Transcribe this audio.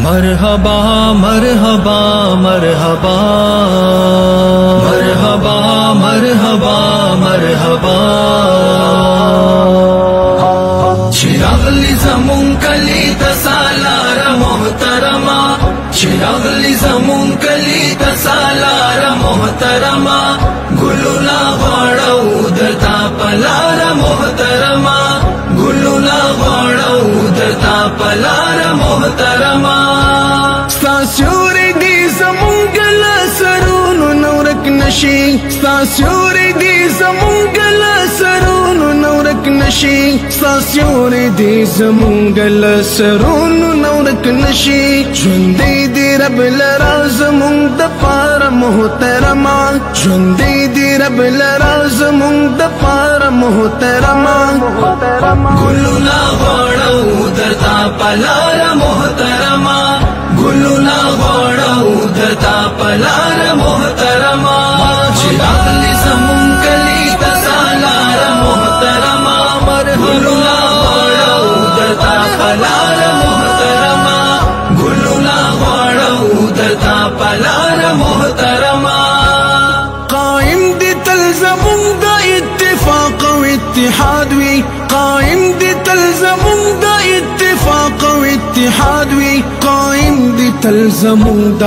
मरहबा मरहबा मरहबा मरहबा मरहबा मरहबा चिरागली ज़मून कली तसालार मोहतरमा चिरागली ज़मून कली तसालार मोहतरमा गुलुला वाड़ौ दरता पलार मोहतरमा गुलुला वाड़ौ दरता पलार मोहतरमा सास्योरे दी ज़मून गला सरूनु नौरक नशी सास्योरे दी ज़मून गला सरूनु नौरक नशी सास्योरे दी ज़मून गला सरूनु नौरक नशी ژوندۍ دی رب لرا زمون د پاره محترما ژوندۍ دی رب لرا زمون د پاره محترما ګلونا غواړو درتا پلار محترما ګلونا غواړو درتا پلار محترما چراغلی زمون کلی تسالار محترما ګلونا غواړو درتا پلار محترما ګلونا غواړو درتا پلار محترما قائم دي تلزمون دا اتفاق و اتحاد وی قائم دي تلزمون دا اتفاق و اتحاد وی قائم دي تلزمون دا